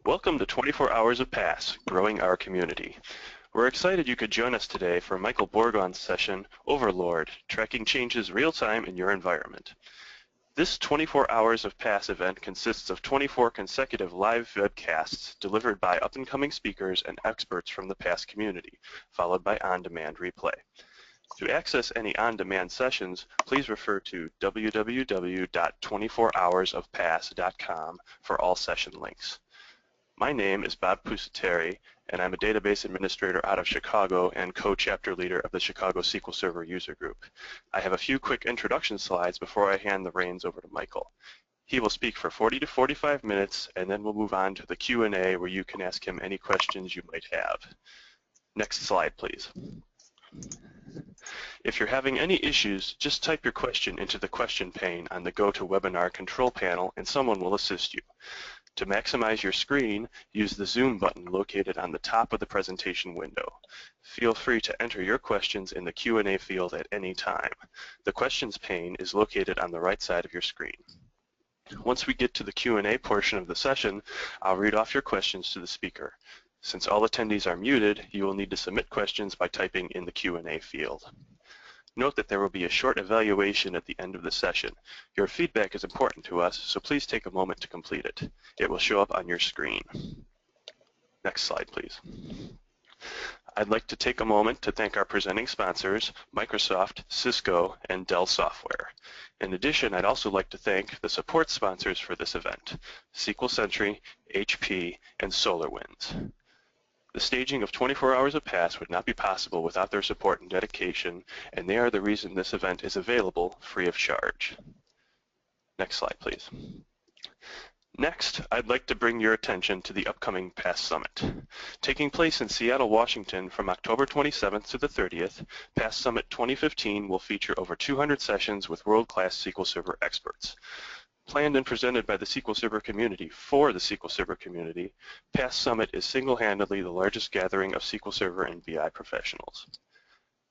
Welcome to 24 Hours of PASS, Growing Our Community. We're excited you could join us today for Michael Bourgon's session, Overlord, Tracking Changes Real-Time in Your Environment. This 24 Hours of PASS event consists of 24 consecutive live webcasts delivered by up-and-coming speakers and experts from the PASS community, followed by on-demand replay. To access any on-demand sessions, please refer to www.24hoursofpass.com for all session links. My name is Bob Pusateri, and I'm a database administrator out of Chicago and co-chapter leader of the Chicago SQL Server User Group. I have a few quick introduction slides before I hand the reins over to Michael. He will speak for 40 to 45 minutes, and then we'll move on to the Q&A where you can ask him any questions you might have. Next slide, please. If you're having any issues, just type your question into the question pane on the GoToWebinar control panel and someone will assist you. To maximize your screen, use the Zoom button located on the top of the presentation window. Feel free to enter your questions in the Q&A field at any time. The questions pane is located on the right side of your screen. Once we get to the Q&A portion of the session, I'll read off your questions to the speaker. Since all attendees are muted, you will need to submit questions by typing in the Q&A field. Note that there will be a short evaluation at the end of the session. Your feedback is important to us, so please take a moment to complete it. It will show up on your screen. Next slide, please. I'd like to take a moment to thank our presenting sponsors, Microsoft, Cisco, and Dell Software. In addition, I'd also like to thank the support sponsors for this event, SQL Sentry, HP, and SolarWinds. The staging of 24 Hours of PASS would not be possible without their support and dedication, and they are the reason this event is available free of charge. Next slide, please. Next, I'd like to bring your attention to the upcoming PASS Summit. Taking place in Seattle, Washington from October 27th to the 30th, PASS Summit 2015 will feature over 200 sessions with world-class SQL Server experts. Planned and presented by the SQL Server community for the SQL Server community, PASS Summit is single-handedly the largest gathering of SQL Server and BI professionals.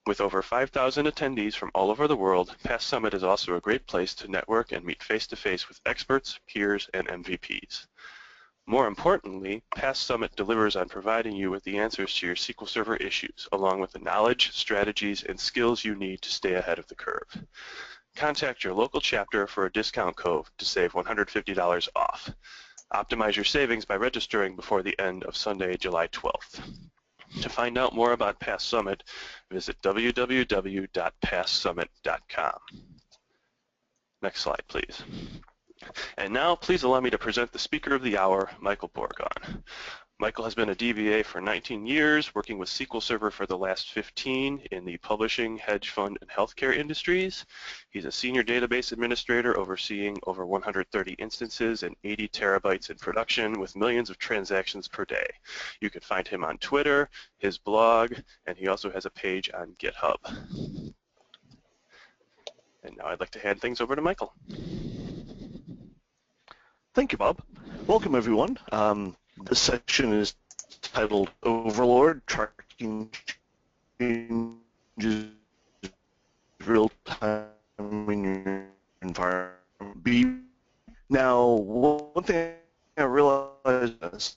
With over 5,000 attendees from all over the world, PASS Summit is also a great place to network and meet face-to-face with experts, peers, and MVPs. More importantly, PASS Summit delivers on providing you with the answers to your SQL Server issues, along with the knowledge, strategies, and skills you need to stay ahead of the curve. Contact your local chapter for a discount code to save $150 off. Optimize your savings by registering before the end of Sunday, July 12th. To find out more about PASS Summit, visit www.passsummit.com. Next slide, please. And now, please allow me to present the speaker of the hour, Michael Bourgon. Michael has been a DBA for 19 years, working with SQL Server for the last 15 in the publishing, hedge fund, and healthcare industries. He's a senior database administrator overseeing over 130 instances and 80 terabytes in production with millions of transactions per day. You can find him on Twitter, his blog, and he also has a page on GitHub. And now I'd like to hand things over to Michael. Thank you, Bob. Welcome, everyone. This section is titled Overlord Tracking Changes Real-Time in Your Environment. Now, one thing I realized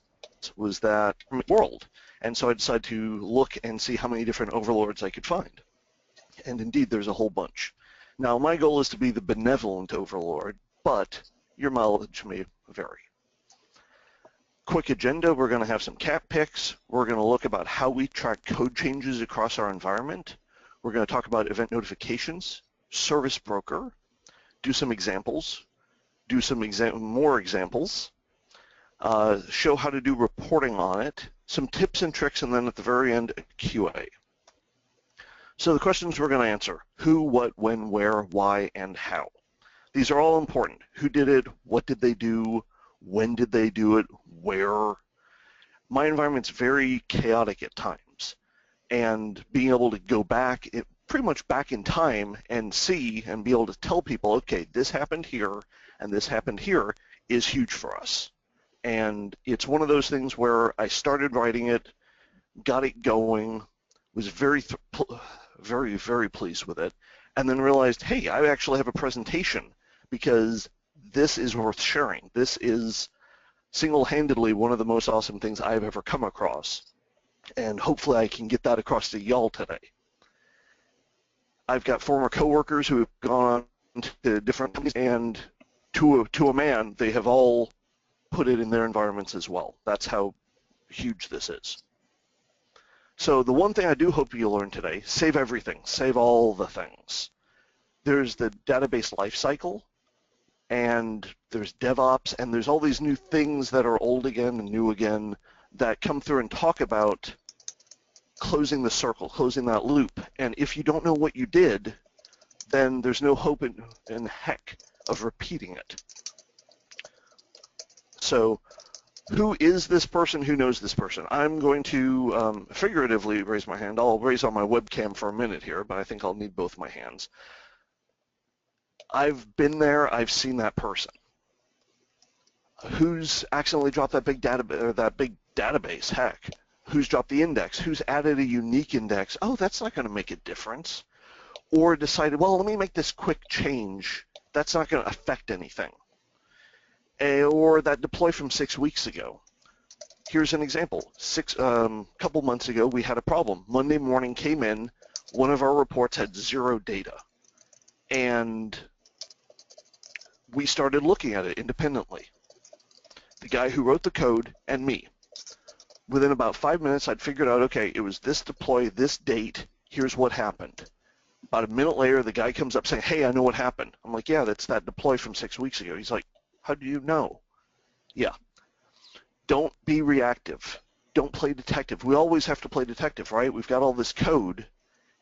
was that world, and so I decided to look and see how many different overlords I could find. And indeed, there's a whole bunch. Now, my goal is to be the benevolent overlord, but your mileage may vary. Quick agenda, we're going to have some cat picks. We're going to look about how we track code changes across our environment. We're going to talk about event notifications, service broker, do some examples, do some more examples, show how to do reporting on it, some tips and tricks, and then at the very end, a QA. So the questions we're going to answer: who, what, when, where, why, and how. These are all important. Who did it? What did they do? When did they do it? Where? My environment's very chaotic at times, and being able to go back, pretty much back in time, and see and be able to tell people, okay, this happened here and this happened here, is huge for us. And it's one of those things where I started writing it, got it going, was very pleased with it, and then realized, hey, I actually have a presentation because this is worth sharing. This is single-handedly one of the most awesome things I've ever come across, and hopefully I can get that across to y'all today. I've got former coworkers who have gone on to different companies, and to a man, they have all put it in their environments as well. That's how huge this is. So the one thing I do hope you learn today, save everything, save all the things. There's the database lifecycle, and there's DevOps, and there's all these new things that are old again and new again that come through and talk about closing the circle, closing that loop. And if you don't know what you did, then there's no hope in heck of repeating it. So who is this person? Who knows this person? I'm going to figuratively raise my hand. I'll raise on my webcam for a minute here, but I think I'll need both my hands. I've been there. I've seen that person. Who's accidentally dropped that big database? Heck, who's dropped the index? Who's added a unique index? Oh, that's not going to make a difference. Or decided, well, let me make this quick change. That's not going to affect anything. Or that deploy from 6 weeks ago. Here's an example. Couple months ago, we had a problem. Monday morning came in, one of our reports had 0 data. And we started looking at it independently. The guy who wrote the code and me. Within about 5 minutes, I'd figured out, okay, it was this deploy, this date, here's what happened. About a minute later, the guy comes up saying, hey, I know what happened. I'm like, yeah, that's that deploy from 6 weeks ago. He's like, how do you know? Yeah. Don't be reactive. Don't play detective. We always have to play detective, right? We've got all this code,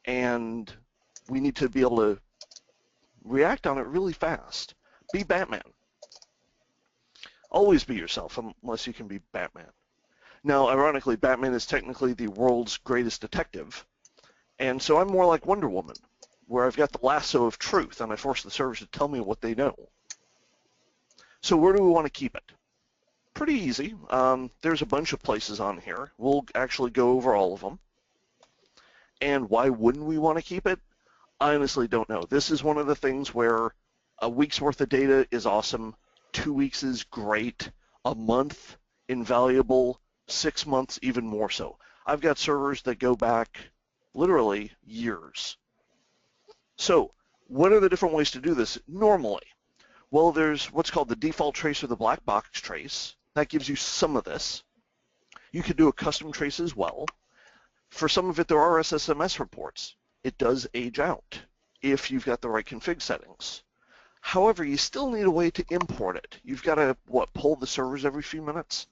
and we need to be able to react on it really fast. Be Batman. Always be yourself, unless you can be Batman. Now, ironically, Batman is technically the world's greatest detective, and so I'm more like Wonder Woman, where I've got the lasso of truth, and I force the servers to tell me what they know. So where do we want to keep it? Pretty easy. There's a bunch of places on here. We'll actually go over all of them. And why wouldn't we want to keep it? I honestly don't know. This is one of the things where a week's worth of data is awesome, 2 weeks is great, a month, invaluable, 6 months, even more so. I've got servers that go back literally years. So what are the different ways to do this normally? Well, there's what's called the default trace or the black box trace. That gives you some of this. You could do a custom trace as well. For some of it, there are SSMS reports. It does age out if you've got the right config settings. However, you still need a way to import it. You've got to, pull the servers every few minutes?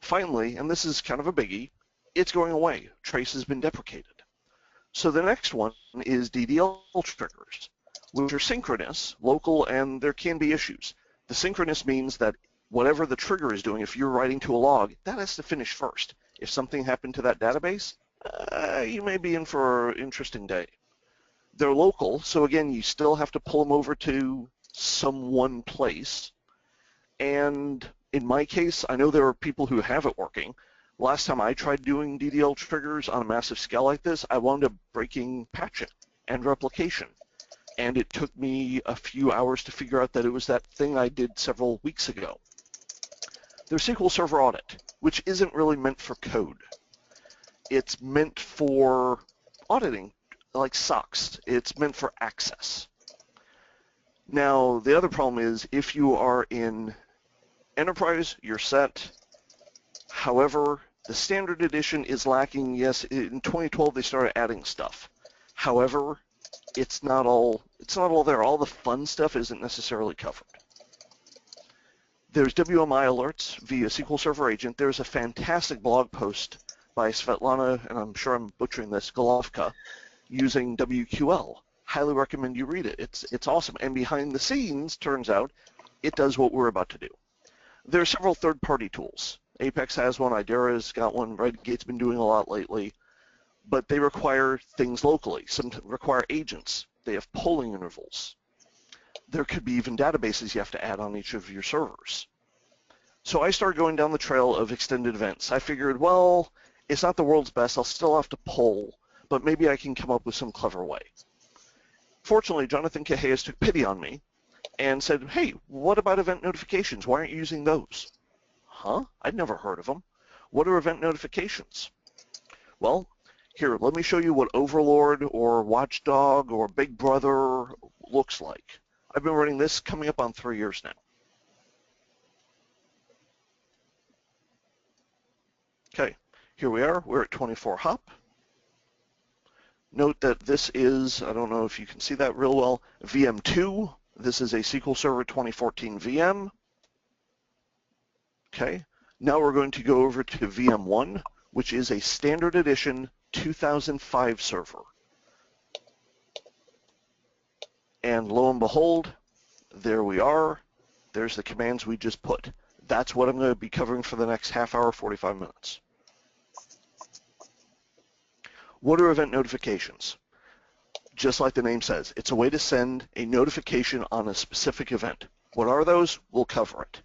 Finally, and this is kind of a biggie, it's going away. Trace has been deprecated. So the next one is DDL triggers, which are synchronous, local, and there can be issues. The synchronous means that whatever the trigger is doing, if you're writing to a log, that has to finish first. If something happened to that database, you may be in for an interesting day. They're local, so again, you still have to pull them over to some one place. And in my case, I know there are people who have it working. Last time I tried doing DDL triggers on a massive scale like this, I wound up breaking patching and replication. And it took me a few hours to figure out that it was that thing I did several weeks ago. There's SQL Server Audit, which isn't really meant for code. It's meant for auditing, like SOX. It's meant for access. Now, the other problem is if you are in Enterprise, you're set. However, the Standard Edition is lacking. Yes, in 2012 they started adding stuff. However, it's not all there. All the fun stuff isn't necessarily covered. There's WMI alerts via SQL Server Agent. There's a fantastic blog post by Svetlana, and I'm sure I'm butchering this, Golovka, using WQL. Highly recommend you read it. It's awesome. And behind the scenes, turns out, it does what we're about to do. There are several third-party tools. Apex has one, Idera's got one, Redgate's been doing a lot lately, but they require things locally. Some require agents. They have polling intervals. There could be even databases you have to add on each of your servers. So I started going down the trail of extended events. I figured, well, it's not the world's best. I'll still have to poll, but maybe I can come up with some clever way. Fortunately, Jonathan Cajeas took pity on me and said, hey, what about event notifications? Why aren't you using those? Huh? I'd never heard of them. What are event notifications? Well, here, let me show you what Overlord or Watchdog or Big Brother looks like. I've been running this coming up on 3 years now. Okay, here we are. We're at 24 hop. Note that this is, I don't know if you can see that real well, VM2. This is a SQL Server 2014 VM. Okay, now we're going to go over to VM1, which is a standard edition 2005 server. And lo and behold, there we are. There's the commands we just put. That's what I'm going to be covering for the next half hour, 45 minutes. What are event notifications? Just like the name says, it's a way to send a notification on a specific event. What are those? We'll cover it.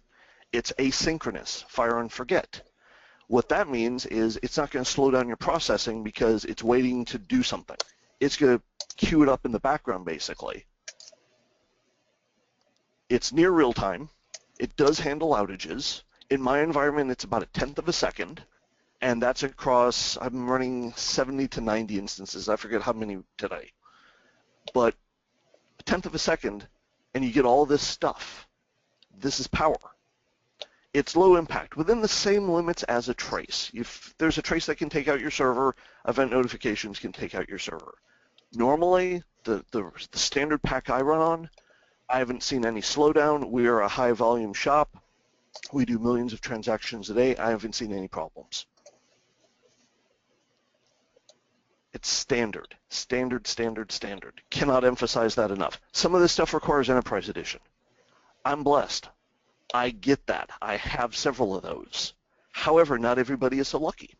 It's asynchronous, fire and forget. What that means is it's not going to slow down your processing because it's waiting to do something. It's going to queue it up in the background, basically. It's near real time. It does handle outages. In my environment, it's about 1/10 of a second. And that's across, I'm running 70 to 90 instances. I forget how many today. But 1/10 of a second, and you get all this stuff. This is power. It's low impact, within the same limits as a trace. If there's a trace that can take out your server, event notifications can take out your server. Normally, the standard pack I run on, I haven't seen any slowdown. We are a high volume shop. We do millions of transactions a day. I haven't seen any problems. It's standard, standard, standard, standard. Cannot emphasize that enough. Some of this stuff requires Enterprise Edition. I'm blessed. I get that. I have several of those. However, not everybody is so lucky.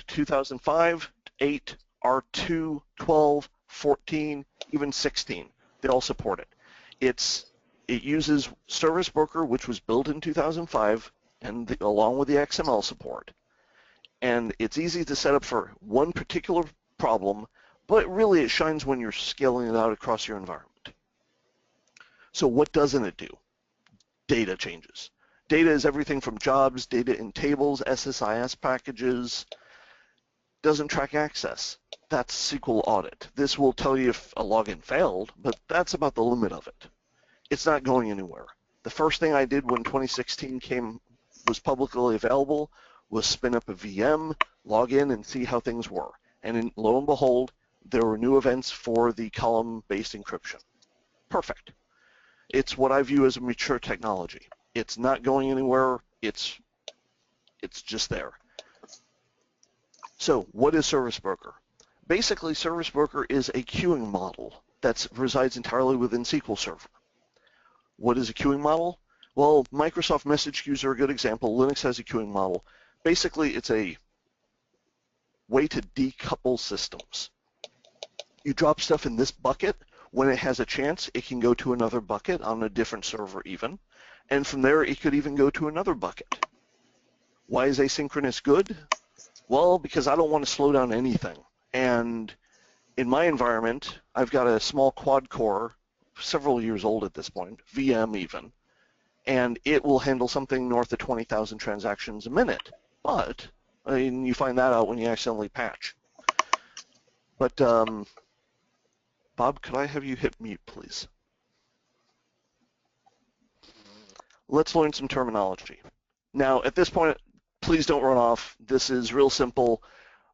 2005, 8, R2, 12, 14, even 16. They all support it. It uses Service Broker, which was built in 2005, and along with the XML support. And it's easy to set up for one particular problem, but really it shines when you're scaling it out across your environment. So what doesn't it do? Data changes. Data is everything from jobs, data in tables, SSIS packages. Doesn't track access. That's SQL audit. This will tell you if a login failed, but that's about the limit of it. It's not going anywhere. The first thing I did when 2016 was publicly available was spin up a VM, log in, and see how things were. And lo and behold, there were new events for the column-based encryption. Perfect. It's what I view as a mature technology. It's not going anywhere. It's just there. So what is Service Broker? Basically, Service Broker is a queuing model that resides entirely within SQL Server. What is a queuing model? Well, Microsoft message queues are a good example. Linux has a queuing model. Basically, it's a way to decouple systems. You drop stuff in this bucket. When it has a chance, it can go to another bucket on a different server even. And from there, it could even go to another bucket. Why is asynchronous good? Well, because I don't want to slow down anything. And in my environment, I've got a small quad core, several years old at this point, VM even, and it will handle something north of 20,000 transactions a minute. But, I mean, you find that out when you accidentally patch. But, Bob, could I have you hit mute, please? Let's learn some terminology. Now, at this point, please don't run off. This is real simple.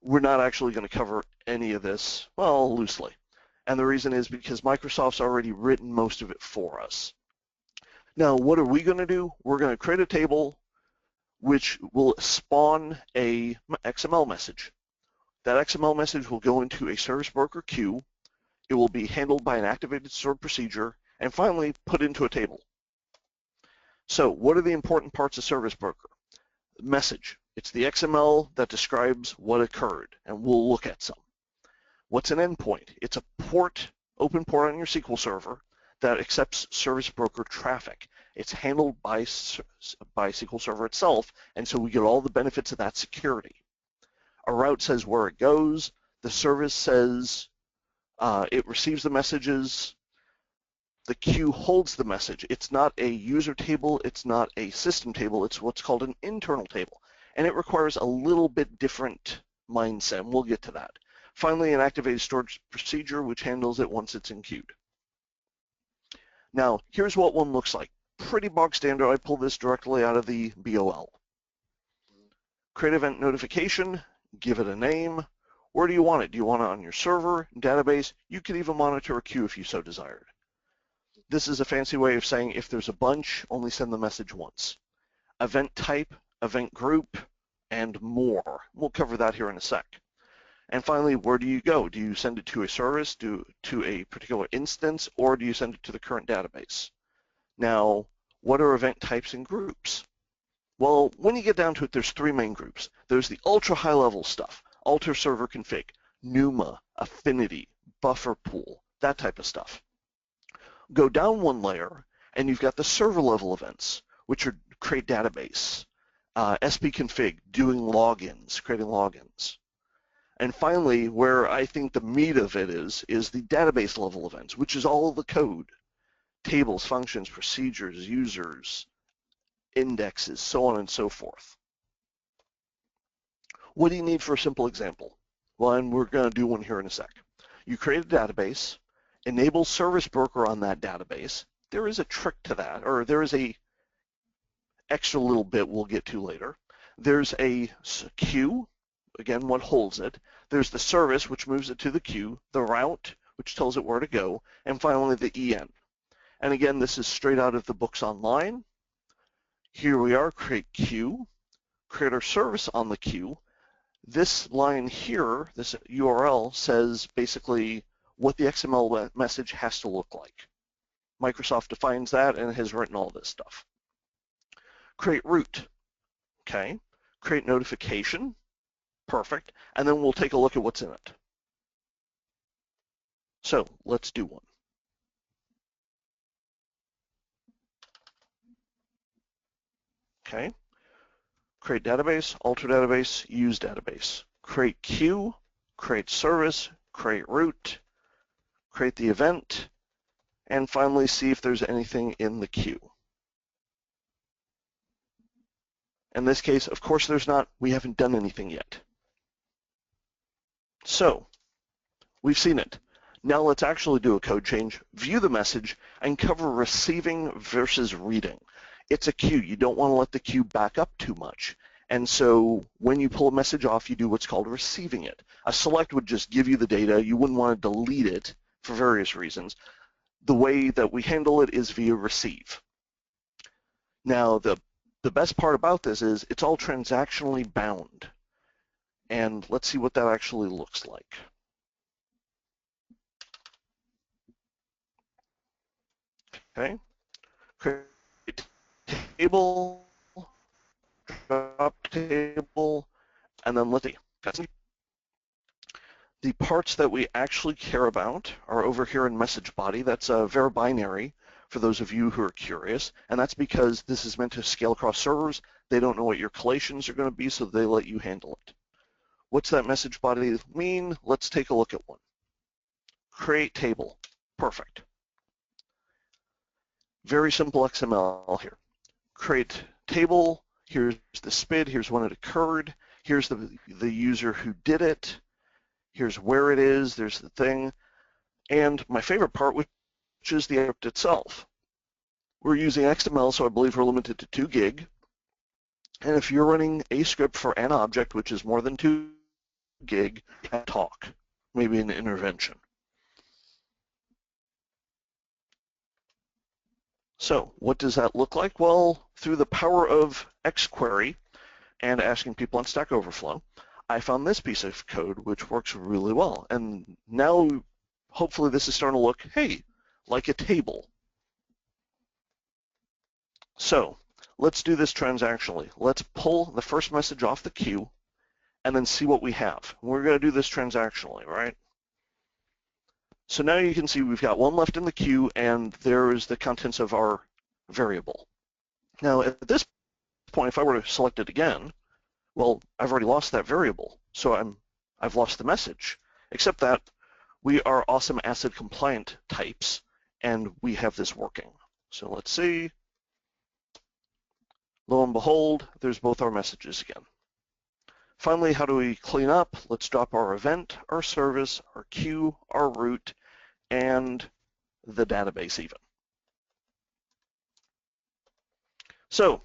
We're not actually going to cover any of this, well, loosely. And the reason is because Microsoft's already written most of it for us. Now, what are we going to do? We're going to create a table which will spawn a XML message. That XML message will go into a Service Broker queue. It will be handled by an activated stored procedure, and finally put into a table. So what are the important parts of Service Broker? Message. It's the XML that describes what occurred, and we'll look at some. What's an endpoint? It's a port, open port on your SQL server that accepts Service Broker traffic. It's handled by SQL Server itself, and so we get all the benefits of that security. A route says where it goes. The service says it receives the messages. the queue holds the message. It's not a user table, it's not a system table, it's what's called an internal table. And it requires a little bit different mindset, and we'll get to that. Finally, an activated storage procedure which handles it once it's in queued. Now, here's what one looks like. Pretty bog standard. I pulled this directly out of the BOL. Create event notification, give it a name. Where do you want it? Do you want it on your server, database? You could even monitor a queue if you so desired. This is a fancy way of saying if there's a bunch, only send the message once. Event type, event group, and more. We'll cover that here in a sec. And finally, where do you go? Do you send it to a service, to a particular instance, or do you send it to the current database? Now, what are event types and groups? Well, when you get down to it, there's three main groups. There's the ultra high level stuff, alter server config, NUMA, affinity, buffer pool, that type of stuff. Go down one layer, and you've got the server level events, which are create database, SP config, doing logins, creating logins. And finally, where I think the meat of it is the database level events, which is all the code, tables, functions, procedures, users, indexes, so on and so forth. What do you need for a simple example? Well, and we're going to do one here in a sec. You create a database, enable service broker on that database. There is a trick to that, or there is a extra little bit we'll get to later. There's a queue, again, what holds it. There's the service, which moves it to the queue, the route, which tells it where to go, and finally the EN. And again, this is straight out of the books online. Here we are, create queue, create our service on the queue. This line here, this URL, says basically what the XML message has to look like. Microsoft defines that and has written all this stuff. Create route, okay. Create notification, perfect, and then we'll take a look at what's in it. So let's do one. Okay, create database, alter database, use database. Create queue, create service, create route, create the event, and finally see if there's anything in the queue. In this case, of course there's not. We haven't done anything yet. So we've seen it. Now let's actually do a code change, view the message, and cover receiving versus reading. It's a queue. You don't want to let the queue back up too much. And so when you pull a message off, you do what's called receiving it. A select would just give you the data. You wouldn't want to delete it for various reasons. The way that we handle it is via receive. Now, the best part about this is it's all transactionally bound. And let's see what that actually looks like. Okay. Create table, drop table, and then let's see. The parts that we actually care about are over here in message body. That's a var binary for those of you who are curious, and that's because this is meant to scale across servers. They don't know what your collations are going to be, so they let you handle it. What's that message body mean? Let's take a look at one. Create table. Perfect. Very simple XML here. Create table. Here's the SPID. Here's when it occurred. Here's the user who did it. Here's where it is. There's the thing. And my favorite part, which is the script itself. We're using XML, so I believe we're limited to 2 gig. And if you're running a script for an object, which is more than 2 gig, talk, maybe an intervention. So what does that look like? Well, through the power of xQuery and asking people on Stack Overflow, I found this piece of code which works really well. And now, hopefully this is starting to look, hey, like a table. So let's do this transactionally. Let's pull the first message off the queue and then see what we have. We're going to do this transactionally, right? So now you can see we've got one left in the queue, and there is the contents of our variable. Now, at this point, if I were to select it again, well, I've already lost that variable, so I've lost the message, except that we are awesome ACID compliant types, and we have this working. So let's see. Lo and behold, there's both our messages again. Finally, how do we clean up? Let's drop our event, our service, our queue, our route, and the database even. So,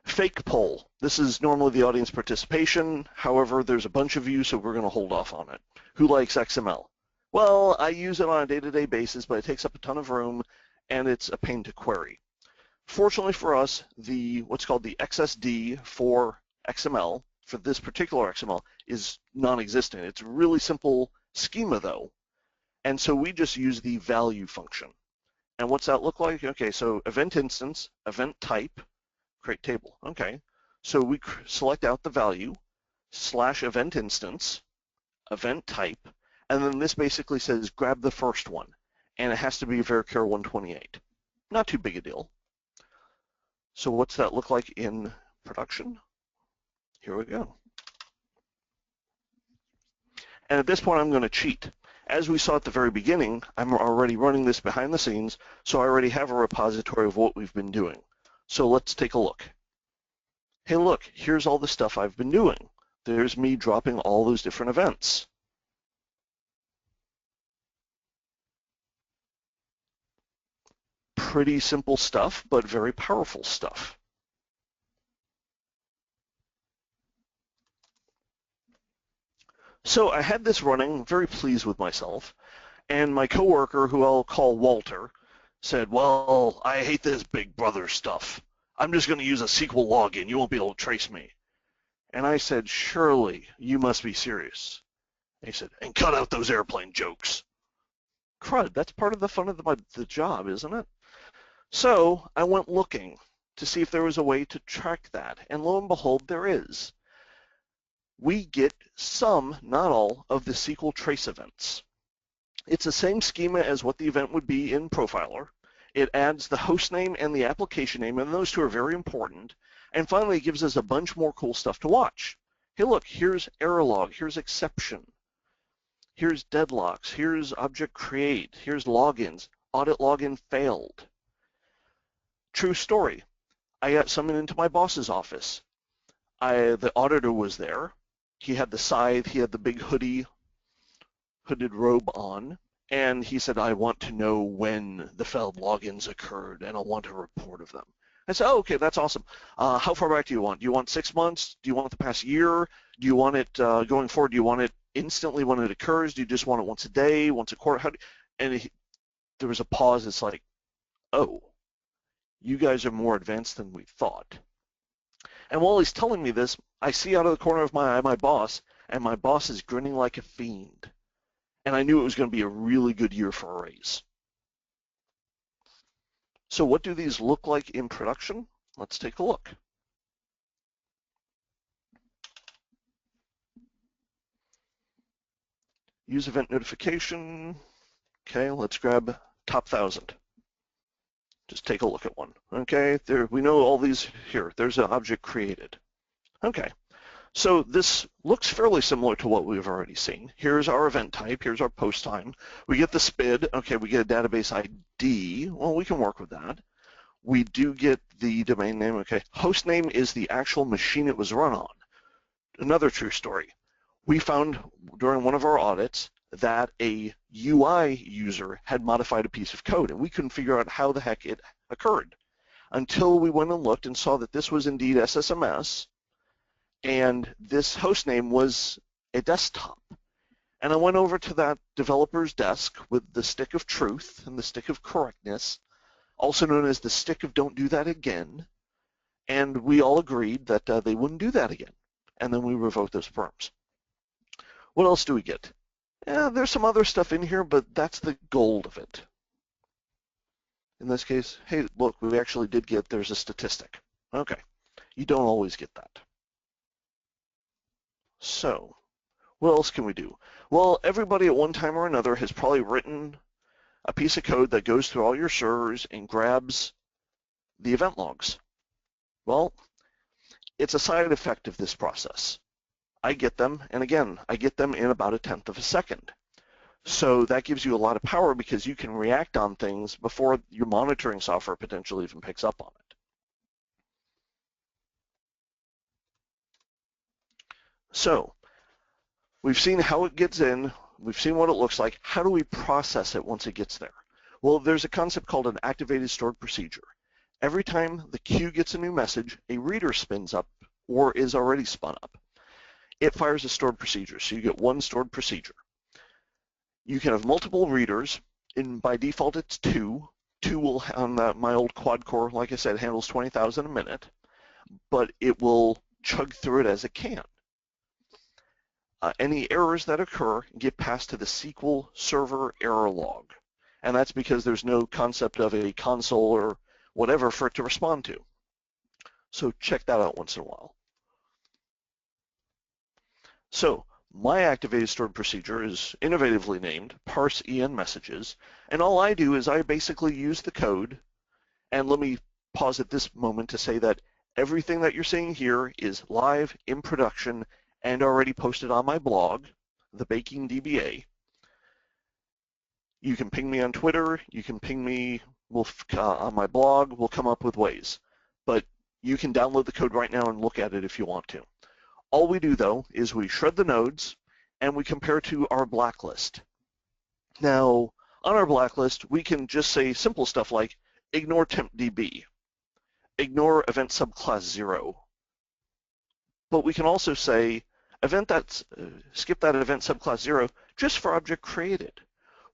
fake poll. This is normally the audience participation. However, there's a bunch of you, so we're going to hold off on it. Who likes XML? Well, I use it on a day-to-day basis, but it takes up a ton of room, and it's a pain to query. Fortunately for us, what's called the XSD for XML, for this particular XML, is non-existent. It's a really simple schema, though, and so we just use the value function. And what's that look like? Okay, so event instance, event type, create table. Okay, so we select out the value, / event instance, event type, and then this basically says grab the first one, and it has to be varchar 128. Not too big a deal. So what's that look like in production? Here we go. And at this point, I'm going to cheat. As we saw at the very beginning, I'm already running this behind the scenes, so I already have a repository of what we've been doing. So let's take a look. Hey, look, here's all the stuff I've been doing. There's me dropping all those different events. Pretty simple stuff, but very powerful stuff. So I had this running, very pleased with myself, and my coworker, who I'll call Walter, said, well, I hate this Big Brother stuff. I'm just going to use a SQL login. You won't be able to trace me. And I said, surely, you must be serious. And he said, and cut out those airplane jokes. Crud, that's part of the fun of the job, isn't it? So I went looking to see if there was a way to track that, and lo and behold, there is. We get some, not all, of the SQL trace events. It's the same schema as what the event would be in Profiler. It adds the host name and the application name, and those two are very important. And finally, it gives us a bunch more cool stuff to watch. Hey, look, here's error log, here's exception, here's deadlocks, here's object create, here's logins, audit login failed. True story. I got summoned into my boss's office. The auditor was there. He had the scythe, he had the big hooded robe on, and he said, I want to know when the failed logins occurred, and I want a report of them. I said, oh, okay, that's awesome. How far back do you want? Do you want 6 months? Do you want the past year? Do you want it going forward? Do you want it instantly when it occurs? Do you just want it once a day, once a quarter? There was a pause. It's like, oh, you guys are more advanced than we thought. And while he's telling me this, I see out of the corner of my eye my boss, and my boss is grinning like a fiend. And I knew it was going to be a really good year for a raise. So what do these look like in production? Let's take a look. Use event notification. Okay, let's grab top 1,000. Just take a look at one. Okay, we know all these here. There's an object created. Okay, so this looks fairly similar to what we've already seen. Here's our event type. Here's our post time. We get the SPID. Okay, we get a database ID. Well, we can work with that. We do get the domain name. Okay, host name is the actual machine it was run on. Another true story. We found during one of our audits that a UI user had modified a piece of code, and we couldn't figure out how the heck it occurred until we went and looked and saw that this was indeed SSMS, and this host name was a desktop. And I went over to that developer's desk with the stick of truth and the stick of correctness, also known as the stick of don't do that again, and we all agreed that they wouldn't do that again. And then we revoked those perms. What else do we get? Yeah, there's some other stuff in here, but that's the gold of it. In this case, hey, look, we actually did get, there's a statistic. Okay, you don't always get that. So, what else can we do? Well, everybody at one time or another has probably written a piece of code that goes through all your servers and grabs the event logs. Well, it's a side effect of this process. I get them, and again, I get them in about 1/10 of a second. So that gives you a lot of power because you can react on things before your monitoring software potentially even picks up on it. So we've seen how it gets in, we've seen what it looks like. How do we process it once it gets there? Well, there's a concept called an activated stored procedure. Every time the queue gets a new message, a reader spins up or is already spun up. It fires a stored procedure, so you get one stored procedure. You can have multiple readers, and by default it's two. Two will, on my old quad core, like I said, handles 20,000 a minute, but it will chug through it as it can. Any errors that occur get passed to the SQL Server error log, and that's because there's no concept of a console or whatever for it to respond to. So check that out once in a while. So my activated stored procedure is innovatively named parse en messages, and all I do is I basically use the code, and let me pause at this moment to say that everything that you're seeing here is live, in production, and already posted on my blog, the Baking DBA. You can ping me on Twitter, you can ping me on my blog, we'll come up with ways. But you can download the code right now and look at it if you want to. All we do, though, is we shred the nodes and we compare to our blacklist. Now, on our blacklist, we can just say simple stuff like ignore tempdb, ignore event subclass 0. But we can also say skip that event subclass 0 just for object created.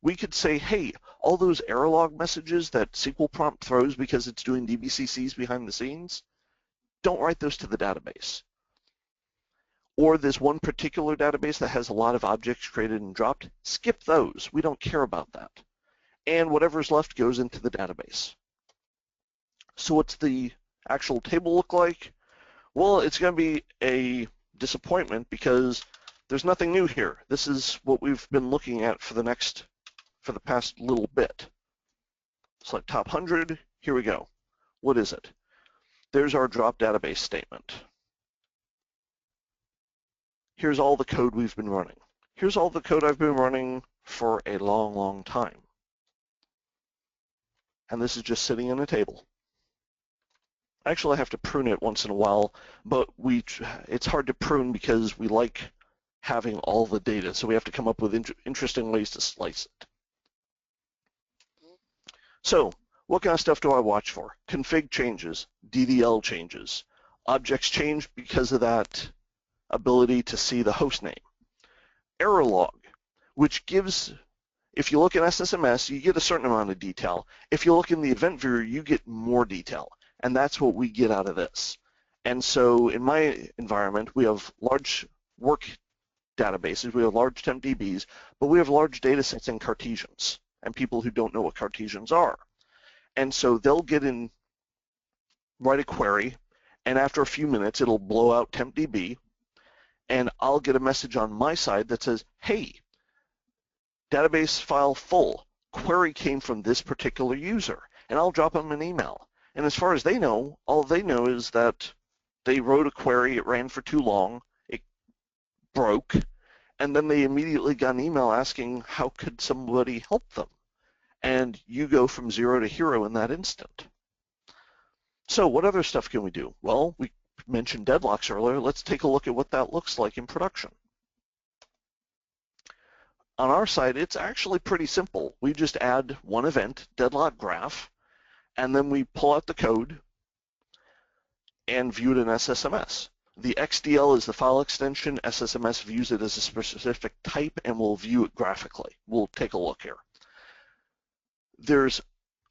We could say, hey, all those error log messages that SQL prompt throws because it's doing DBCCs behind the scenes, don't write those to the database. Or this one particular database that has a lot of objects created and dropped, skip those. We don't care about that. And whatever's left goes into the database. So what's the actual table look like? Well, it's going to be a disappointment because there's nothing new here. This is what we've been looking at for the past little bit. Select top 100. Here we go. What is it? There's our drop database statement. Here's all the code we've been running. Here's all the code I've been running for a long, long time. And this is just sitting in a table. Actually, I have to prune it once in a while, but it's hard to prune because we like having all the data, so we have to come up with interesting ways to slice it. So, what kind of stuff do I watch for? Config changes, DDL changes. Objects change because of that ability to see the host name. Error log, which gives, if you look at SSMS, you get a certain amount of detail. If you look in the event viewer, you get more detail, and that's what we get out of this. And so in my environment, we have large work databases, we have large tempDBs, but we have large data sets in Cartesians, and people who don't know what Cartesians are. And so they'll get in, write a query, and after a few minutes, it'll blow out tempDB, and I'll get a message on my side that says, hey, database file full, query came from this particular user, and I'll drop them an email. And as far as they know, all they know is that they wrote a query, it ran for too long, it broke, and then they immediately got an email asking how could somebody help them. And you go from 0 to hero in that instant. So what other stuff can we do? Well, we mentioned deadlocks earlier. Let's take a look at what that looks like in production. On our side, it's actually pretty simple. We just add one event, deadlock graph, and then we pull out the code and view it in SSMS. The XDL is the file extension. SSMS views it as a specific type and will view it graphically. We'll take a look here. There's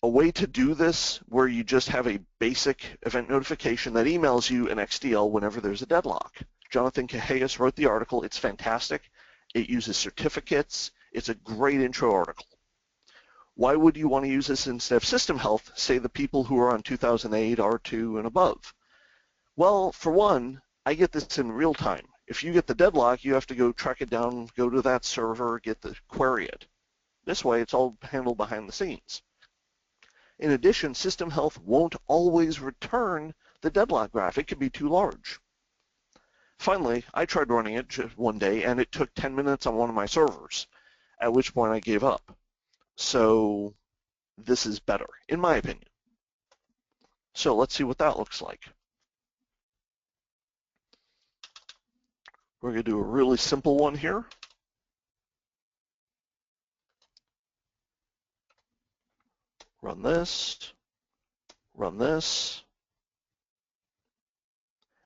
a way to do this where you just have a basic event notification that emails you an XDL whenever there's a deadlock. Jonathan Cahellas wrote the article. It's fantastic. It uses certificates. It's a great intro article. Why would you want to use this instead of system health, say the people who are on 2008, R2, and above? Well, for one, I get this in real time. If you get the deadlock, you have to go track it down, go to that server, query it. This way, it's all handled behind the scenes. In addition, system health won't always return the deadlock graph. It can be too large. Finally, I tried running it one day, and it took 10 minutes on one of my servers. at which point I gave up. So this is better, in my opinion. So let's see what that looks like. We're going to do a really simple one here. Run this,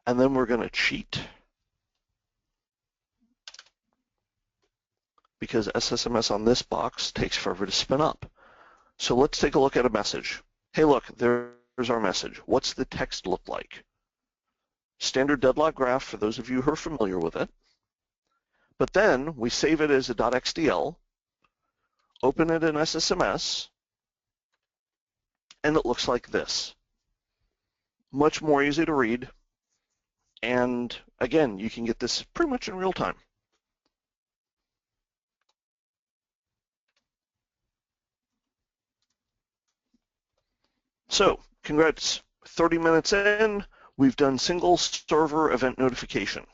and then we're going to cheat because SSMS on this box takes forever to spin up. So let's take a look at a message. Hey, look, there's our message. What's the text look like? Standard deadlock graph for those of you who are familiar with it. But then we save it as a .xdl, open it in SSMS, and it looks like this. Much more easy to read, and again, you can get this pretty much in real time. So, congrats, 30 minutes in, we've done single server event notification.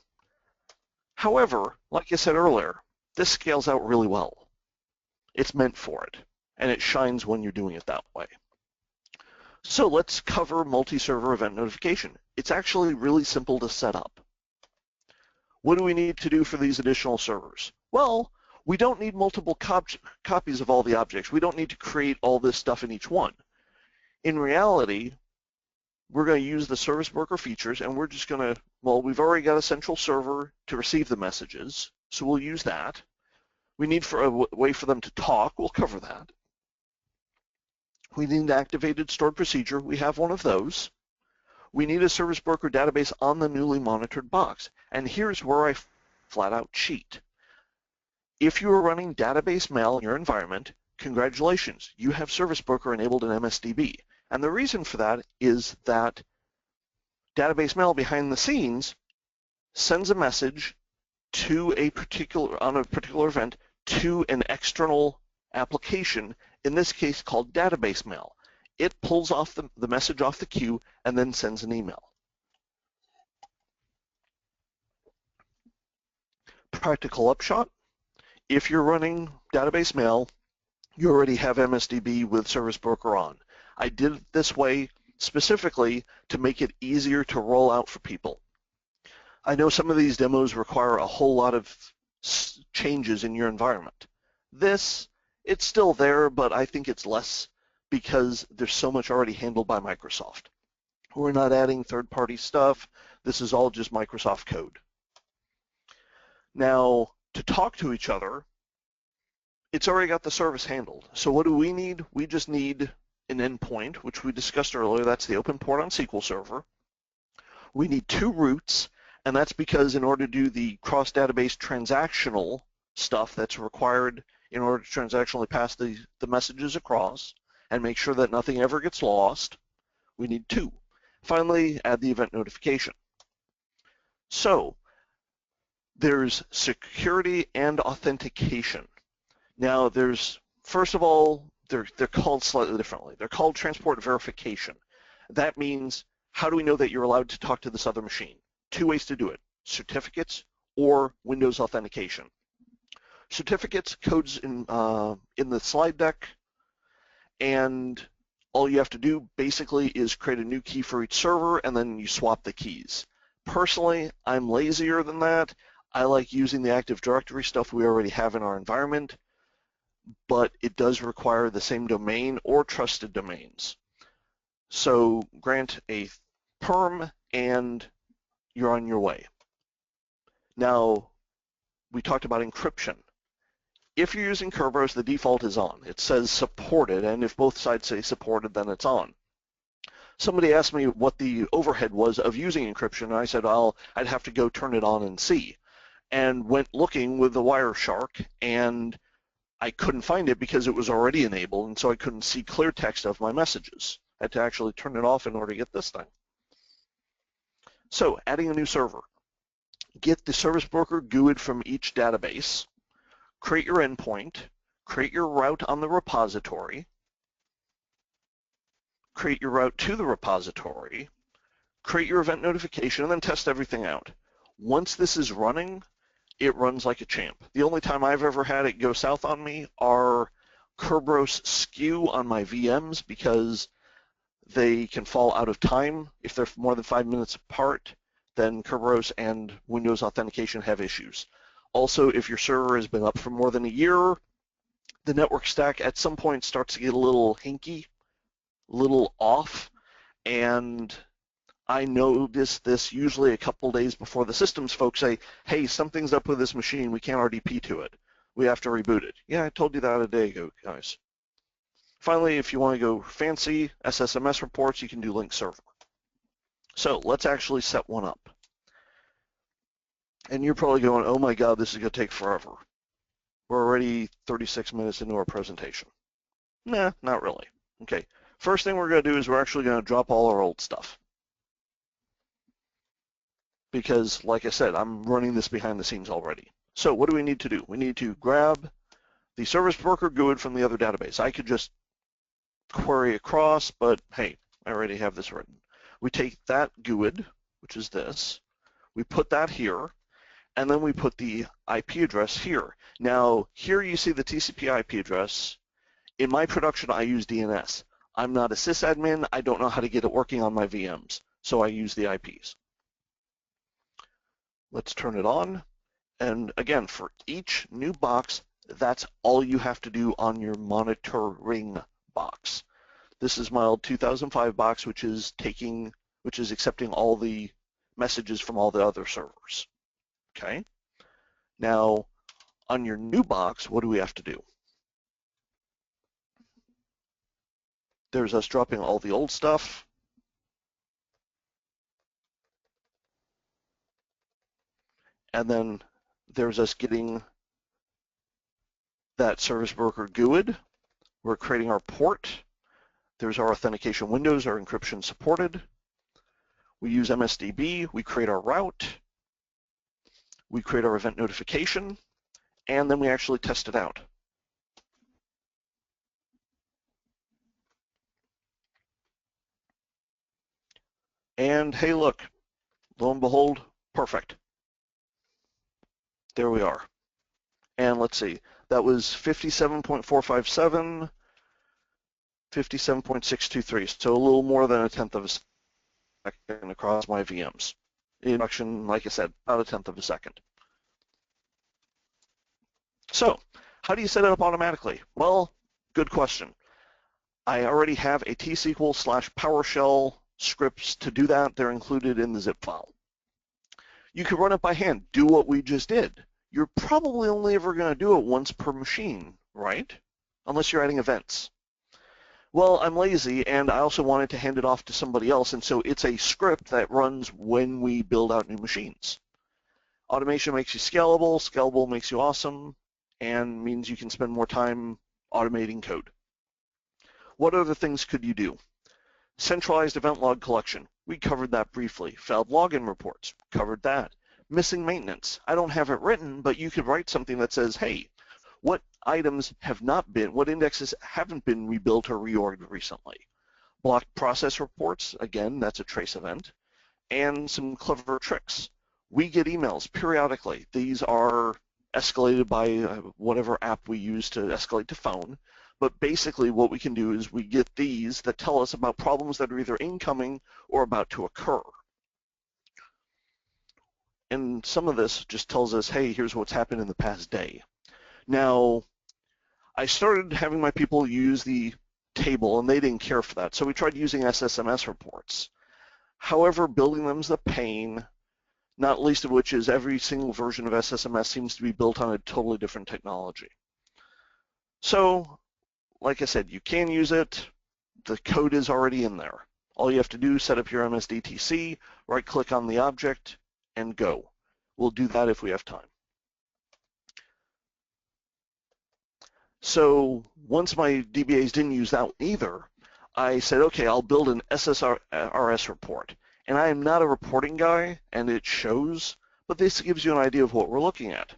However, like I said earlier, this scales out really well. It's meant for it, and it shines when you're doing it that way. So let's cover multi-server event notification. It's actually really simple to set up. What do we need to do for these additional servers? Well, we don't need multiple copies of all the objects. We don't need to create all this stuff in each one. In reality, we're going to use the service worker features, and we're just going to, well, we've already got a central server to receive the messages, so we'll use that. We need a way for them to talk. We'll cover that. We need an activated stored procedure. We have one of those. We need a service broker database on the newly monitored box. And here's where I flat out cheat. If you are running database mail in your environment, congratulations, you have service broker enabled in MSDB. And the reason for that is that database mail behind the scenes sends a message to on a particular event to an external application, in this case called database mail. It pulls off the message off the queue and then sends an email. Practical upshot, if you're running database mail, you already have MSDB with Service Broker on. I did it this way specifically to make it easier to roll out for people. I know some of these demos require a whole lot of changes in your environment. This, it's still there, but I think it's less because there's so much already handled by Microsoft. We're not adding third-party stuff. This is all just Microsoft code. Now, to talk to each other, it's already got the service handled. So what do we need? We just need an endpoint, which we discussed earlier. That's the open port on SQL Server. We need 2 routes, and that's because in order to do the cross-database transactional stuff that's required in order to transactionally pass the messages across and make sure that nothing ever gets lost, we need 2. Finally, add the event notification. So there's security and authentication. Now first of all, they're called slightly differently. They're called transport verification. That means, how do we know that you're allowed to talk to this other machine? 2 ways to do it, certificates or Windows authentication. Certificates, codes in the slide deck, and all you have to do basically is create a new key for each server and then you swap the keys. Personally, I'm lazier than that. I like using the Active Directory stuff we already have in our environment, but it does require the same domain or trusted domains. So grant a perm and you're on your way. Now, we talked about encryption. If you're using Kerberos, the default is on. It says supported, and if both sides say supported, then it's on. Somebody asked me what the overhead was of using encryption, and I said, well, I'd have to go turn it on and see. And went looking with the Wireshark, and I couldn't find it because it was already enabled, and so I couldn't see clear text of my messages. I had to actually turn it off in order to get this thing. So, adding a new server. Get the service broker GUID from each database. Create your endpoint. Create your route on the repository. Create your route to the repository. Create your event notification, and then test everything out. Once this is running, it runs like a champ. The only time I've ever had it go south on me are Kerberos skew on my VMs because they can fall out of time. If they're more than 5 minutes apart, then Kerberos and Windows Authentication have issues. Also, if your server has been up for more than a year, the network stack at some point starts to get a little hinky, a little off, and I notice this usually a couple days before the systems folks say, hey, something's up with this machine, we can't RDP to it. We have to reboot it. Yeah, I told you that a day ago, guys. Finally, if you want to go fancy SSMS reports, you can do link server. So let's actually set one up. And you're probably going, oh my God, this is going to take forever. We're already 36 minutes into our presentation. Nah, not really. Okay, first thing we're going to do is we're actually going to drop all our old stuff. Because, like I said, I'm running this behind the scenes already. So what do we need to do? We need to grab the service broker GUID from the other database. I could just query across, but hey, I already have this written. We take that GUID, which is this, we put that here, and then we put the IP address here. Now, here you see the TCP IP address. In my production, I use DNS. I'm not a sysadmin. I don't know how to get it working on my VMs, so I use the IPs. Let's turn it on. And again, for each new box, that's all you have to do on your monitoring box. This is my old 2005 box, which is accepting all the messages from all the other servers. Okay. Now, on your new box, what do we have to do? There's us dropping all the old stuff. And then there's us getting that service broker GUID. We're creating our port. There's our authentication windows, our encryption supported. We use MSDB. We create our route. We create our event notification. And then we actually test it out. And hey, look, lo and behold, perfect. There we are. And let's see, that was 57.457, 57.623, so a little more than a tenth of a second across my VMs. In production, like I said, about a tenth of a second. So, how do you set it up automatically? Well, good question. I already have a tsql/PowerShell scripts to do that. They're included in the zip file. You could run it by hand, do what we just did. You're probably only ever going to do it once per machine, right? Unless you're adding events. Well, I'm lazy, and I also wanted to hand it off to somebody else, and so it's a script that runs when we build out new machines. Automation makes you scalable, scalable makes you awesome, and means you can spend more time automating code. What other things could you do? Centralized event log collection. We covered that briefly. Failed login reports. Covered that. Missing maintenance. I don't have it written, but you could write something that says, hey, what items have not been, what indexes haven't been rebuilt or reorged recently? Blocked process reports. Again, that's a trace event. And some clever tricks. We get emails periodically. These are escalated by whatever app we use to escalate to phone. But basically what we can do is we get these that tell us about problems that are either incoming or about to occur. And some of this just tells us, hey, here's what's happened in the past day. Now, I started having my people use the table, and they didn't care for that, so we tried using SSMS reports. However, building them is a pain, not least of which is every single version of SSMS seems to be built on a totally different technology. So, like I said, you can use it. The code is already in there. All you have to do is set up your MSDTC, right-click on the object, and go. We'll do that if we have time. So once my DBAs didn't use that one either, I said, okay, I'll build an SSRS report. And I am not a reporting guy, and it shows, but this gives you an idea of what we're looking at.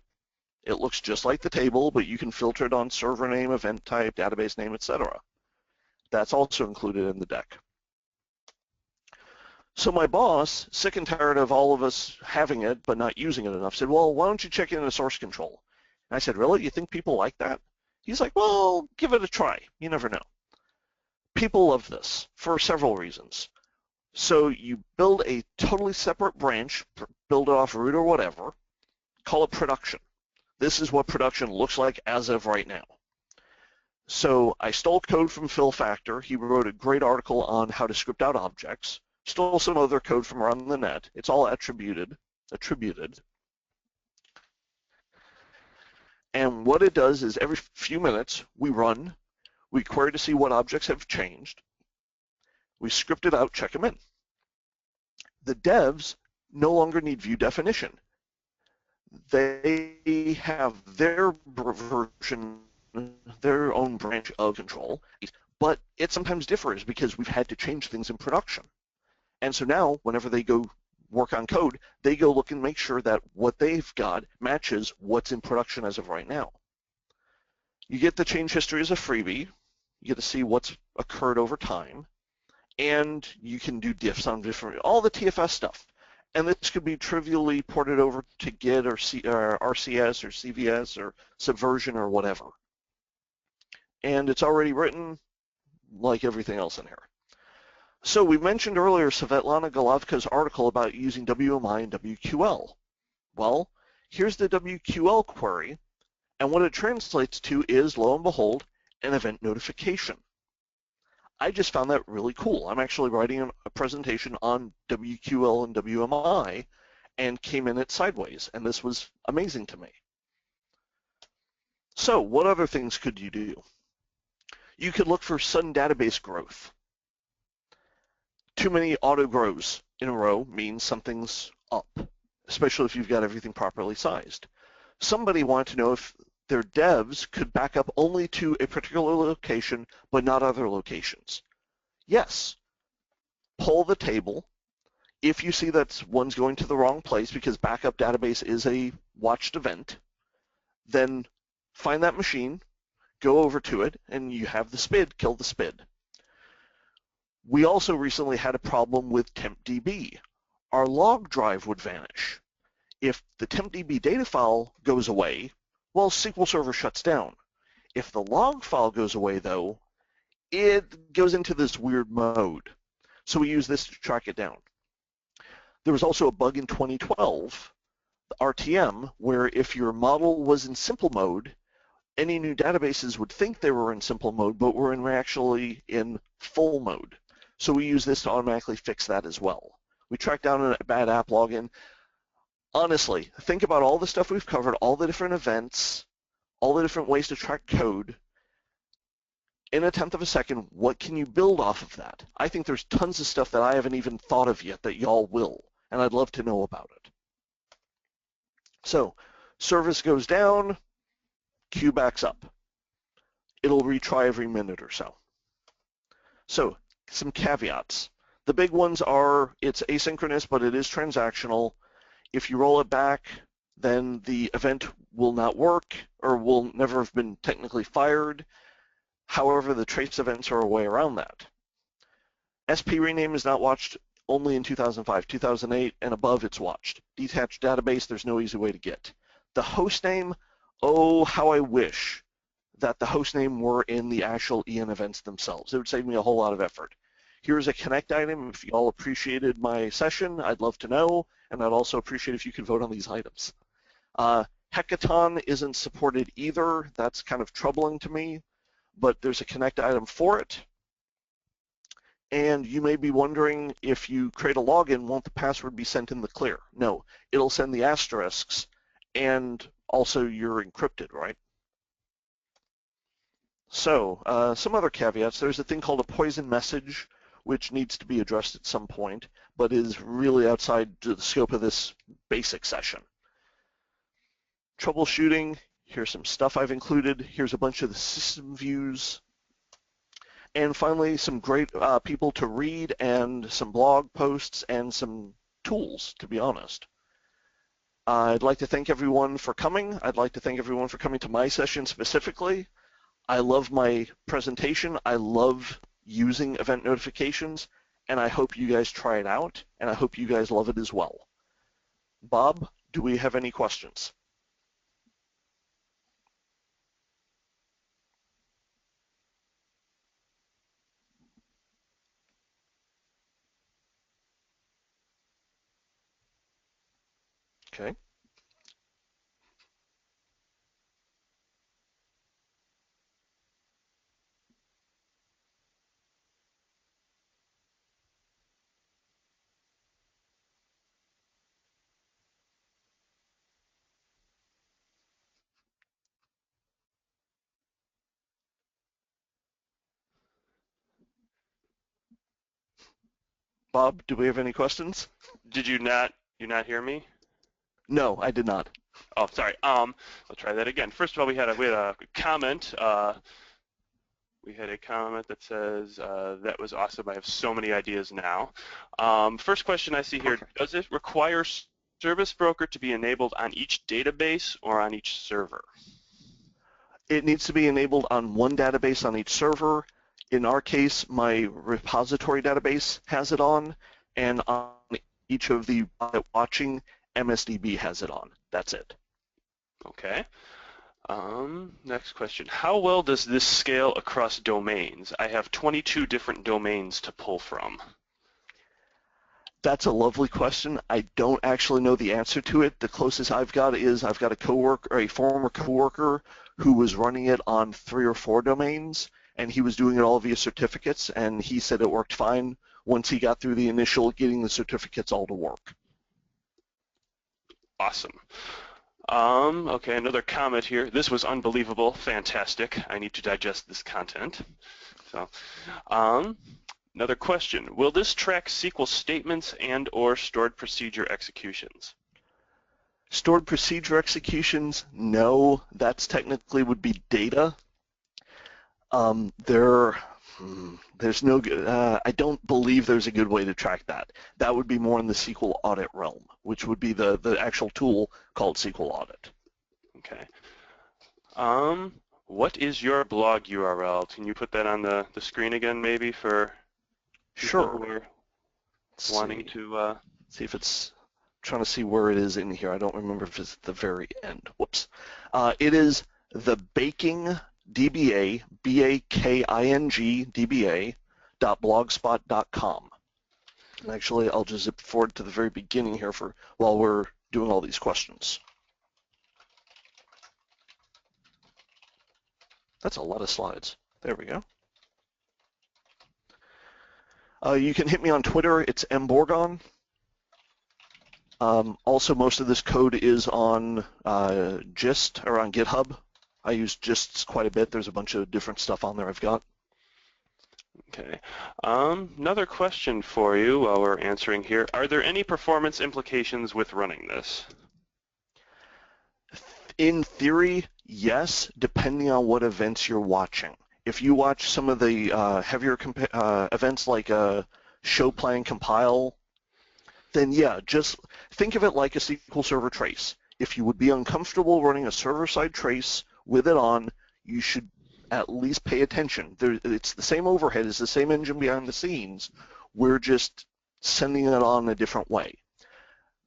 It looks just like the table, but you can filter it on server name, event type, database name, etc. That's also included in the deck. So my boss, sick and tired of all of us having it but not using it enough, said, well, why don't you check in a source control? And I said, really? You think people like that? He's like, well, give it a try. You never know. People love this for several reasons. So you build a totally separate branch, build it off root or whatever, call it production. This is what production looks like as of right now. So I stole code from Phil Factor. He wrote a great article on how to script out objects. Stole some other code from around the net. It's all attributed. And what it does is every few minutes we run, we query to see what objects have changed. We script it out, check them in. The devs no longer need view definition. They have their version, their own branch of control, but it sometimes differs because we've had to change things in production. And so now, whenever they go work on code, they go look and make sure that what they've got matches what's in production as of right now. You get the change history as a freebie. You get to see what's occurred over time. And you can do diffs on all the TFS stuff. And this could be trivially ported over to Git or RCS or CVS or Subversion or whatever. And it's already written like everything else in here. So we mentioned earlier Svetlana Golovka's article about using WMI and WQL. Well, here's the WQL query, and what it translates to is, lo and behold, an event notification. I just found that really cool. I'm actually writing a presentation on WQL and WMI and came in it sideways, and this was amazing to me. So what other things could you do? You could look for sudden database growth. Too many auto grows in a row means something's up, especially if you've got everything properly sized. Somebody wanted to know if their devs could back up only to a particular location but not other locations. Yes. Pull the table. If you see that one's going to the wrong place because backup database is a watched event, then find that machine, go over to it, and you have the SPID, kill the SPID. We also recently had a problem with tempdb. Our log drive would vanish. If the tempdb data file goes away, well, SQL Server shuts down. If the log file goes away, though, it goes into this weird mode. So we use this to track it down. There was also a bug in 2012, the RTM, where if your model was in simple mode, any new databases would think they were in simple mode, but were actually in full mode. So we use this to automatically fix that as well. We track down a bad app login. Honestly, think about all the stuff we've covered, all the different events, all the different ways to track code. In a tenth of a second, what can you build off of that? I think there's tons of stuff that I haven't even thought of yet that y'all will, and I'd love to know about it. So, service goes down, queue backs up. It'll retry every minute or so. So, some caveats. The big ones are it's asynchronous, but it is transactional. If you roll it back, then the event will not work or will never have been technically fired. However, the trace events are a way around that. SP rename is not watched only in 2005, 2008 and above it's watched. Detached database, there's no easy way to get. The host name, oh, how I wish that the host name were in the actual EN events themselves. It would save me a whole lot of effort. Here's a connect item. If you all appreciated my session, I'd love to know, and I'd also appreciate if you could vote on these items. Hackathon isn't supported either. That's kind of troubling to me, but there's a connect item for it. And you may be wondering, if you create a login, won't the password be sent in the clear? No, it'll send the asterisks, and also you're encrypted, right? So, some other caveats. There's a thing called a poison message, which needs to be addressed at some point, but is really outside the scope of this basic session. Troubleshooting, here's some stuff I've included. Here's a bunch of the system views. And finally, some great people to read and some blog posts and some tools, to be honest. I'd like to thank everyone for coming. I'd like to thank everyone for coming to my session specifically. I love my presentation. I love using event notifications, and I hope you guys try it out, and I hope you guys love it as well. Bob, do we have any questions? Okay. Bob, do we have any questions? Did you not hear me? No, I did not. Oh, sorry. I'll try that again. First of all, we had a comment. We had a comment that says, that was awesome. I have so many ideas now. First question I see here, does it require Service Broker to be enabled on each database or on each server? It needs to be enabled on one database on each server. In our case, my repository database has it on, and on each of the watching, MSDB has it on. That's it. Okay. Next question. How well does this scale across domains? I have 22 different domains to pull from. That's a lovely question. I don't actually know the answer to it. The closest I've got is I've got a coworker, or a former coworker, who was running it on 3 or 4 domains, and he was doing it all via certificates, and he said it worked fine once he got through the initial getting the certificates all to work. Awesome. Okay, another comment here. This was unbelievable, fantastic. I need to digest this content. So, another question. Will this track SQL statements and or stored procedure executions? Stored procedure executions, no. That's technically would be data. There's no good, I don't believe there's a good way to track that. That would be more in the SQL audit realm, which would be the actual tool called SQL audit. Okay. What is your blog URL? Can you put that on the screen again, maybe, for people who are wanting to see if it's trying to see where it is in here. I don't remember if it's at the very end. Whoops. It is the Baking DBA, B-A-K-I-N-G DBA .blogspot.com. And actually, I'll just zip forward to the very beginning here for while we're doing all these questions. That's a lot of slides. There we go. You can hit me on Twitter. It's mbourgon. Also, most of this code is on Gist or on GitHub. I use Gist quite a bit. There's a bunch of different stuff on there I've got. Okay. Another question for you while we're answering here. Are there any performance implications with running this? In theory, yes, depending on what events you're watching. If you watch some of the heavier events like show plan compile, then yeah, just think of it like a SQL Server trace. If you would be uncomfortable running a server-side trace with it on, you should at least pay attention. It's the same overhead, it's the same engine behind the scenes. We're just sending it on a different way.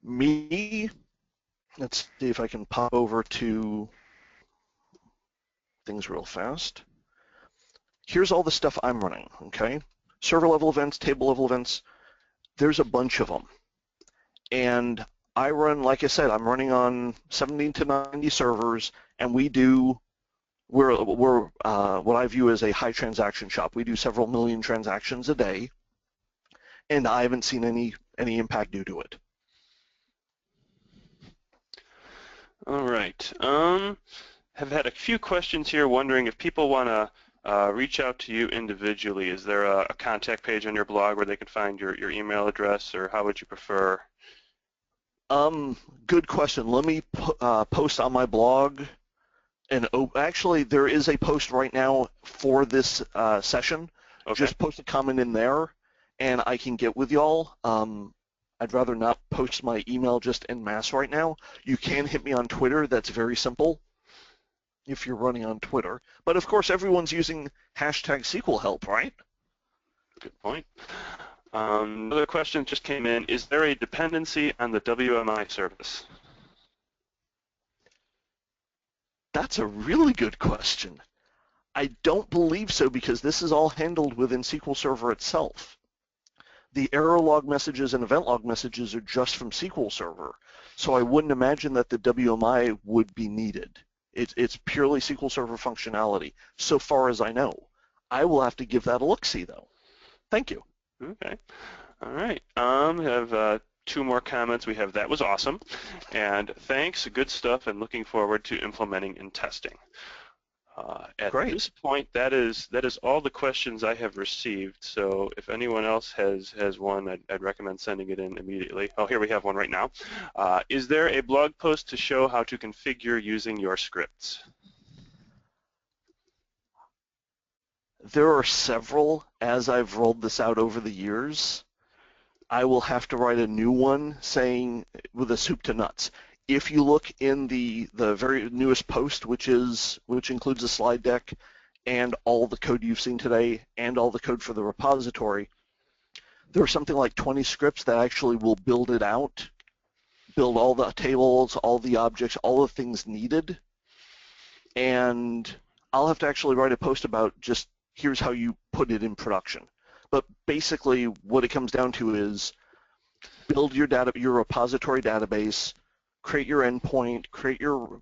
Let's see if I can pop over to things real fast. Here's all the stuff I'm running, okay? Server level events, table level events, there's a bunch of them. And I run, like I said, I'm running on 70 to 90 servers, and we're what I view as a high transaction shop. We do several million transactions a day, and I haven't seen any impact due to it. All right. Have had a few questions here wondering if people want to reach out to you individually. Is there a contact page on your blog where they can find your email address, or how would you prefer? Good question. Let me post on my blog. And actually, there is a post right now for this session. Okay. Just post a comment in there, and I can get with y'all. I'd rather not post my email just en masse right now. You can hit me on Twitter. That's very simple if you're running on Twitter. But, of course, everyone's using hashtag SQL help, right? Good point. Another question just came in. Is there a dependency on the WMI service? That's a really good question. I don't believe so because this is all handled within SQL Server itself. The error log messages and event log messages are just from SQL Server, so I wouldn't imagine that the WMI would be needed. It's purely SQL Server functionality, so far as I know. I will have to give that a look-see, though. Thank you. Okay. All right. We have 2 more comments. We have that was awesome, and thanks, good stuff, and looking forward to implementing and testing. At Great. this point, that is all the questions I have received. So if anyone else has one, I'd recommend sending it in immediately. Oh, here we have one right now. Is there a blog post to show how to configure using your scripts? There are several as I've rolled this out over the years. I will have to write a new one saying with a soup to nuts. If you look in the very newest post, which includes a slide deck and all the code you've seen today and all the code for the repository, there are something like 20 scripts that actually will build it out, build all the tables, all the objects, all the things needed. And I'll have to actually write a post about just here's how you put it in production. But basically what it comes down to is build your repository database, create your endpoint, create your,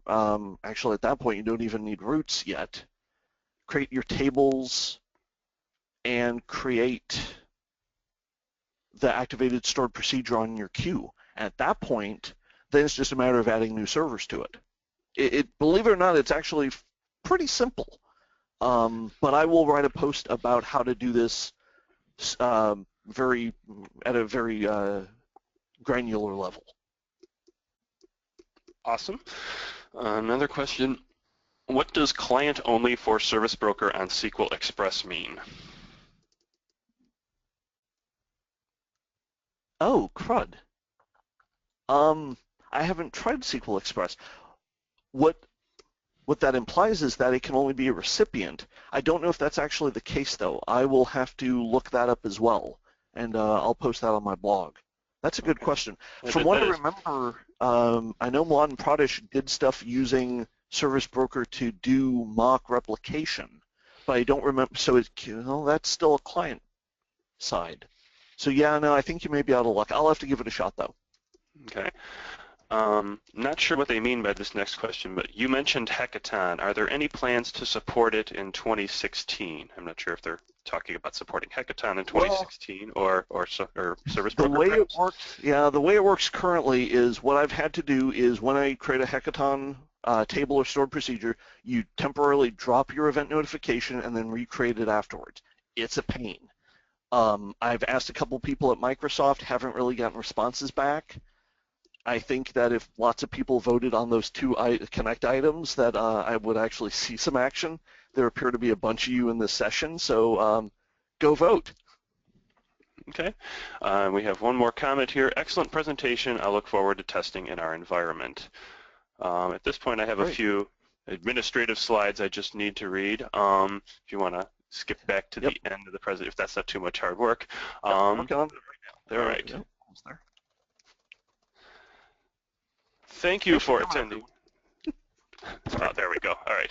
actually at that point you don't even need roots yet, create your tables, and create the activated stored procedure on your queue. And at that point, then it's just a matter of adding new servers to it. Believe it or not, it's actually pretty simple. But I will write a post about how to do this at a very granular level. Awesome. Another question. What does client only for service broker on SQL Express mean? Oh, crud. I haven't tried SQL Express. What that implies is that it can only be a recipient. I don't know if that's actually the case, though. I will have to look that up as well, and I'll post that on my blog. That's a good question. From what I remember, I know Mlad and Pradesh did stuff using Service Broker to do mock replication, but I don't remember. So that's still a client side. So yeah, no, I think you may be out of luck. I'll have to give it a shot, though. Okay. Not sure what they mean by this next question, but you mentioned Hackathon. Are there any plans to support it in 2016? I'm not sure if they're talking about supporting Hackathon in 2016 or Service Broker. The way it works, the way it works currently is what I've had to do is when I create a Hackathon table or stored procedure, you temporarily drop your event notification and then recreate it afterwards. It's a pain. I've asked a couple people at Microsoft, haven't really gotten responses back. I think that if lots of people voted on those 2 Connect items, that I would actually see some action. There appear to be a bunch of you in this session, so go vote. Okay. We have one more comment here. Excellent presentation. I look forward to testing in our environment. At this point, I have a few administrative slides I just need to read. If you want to skip back to the end of the presentation, if that's not too much hard work. I'm working on it right now. All right. Thank you for attending. Oh, there we go. All right.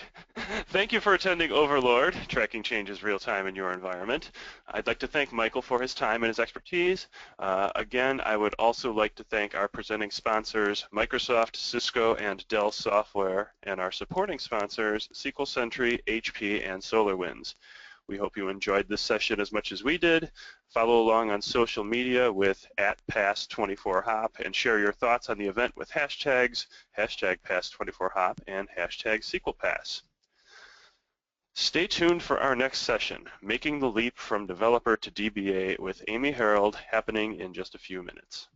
Thank you for attending Overlord, tracking changes real time in your environment. I'd like to thank Michael for his time and his expertise. Again, I would also like to thank our presenting sponsors, Microsoft, Cisco, and Dell Software, and our supporting sponsors, SQL Sentry, HP, and SolarWinds. We hope you enjoyed this session as much as we did. Follow along on social media with @Pass24Hop and share your thoughts on the event with hashtags, #Pass24Hop and #SQLPass. Stay tuned for our next session, Making the Leap from Developer to DBA with Amy Harold, happening in just a few minutes.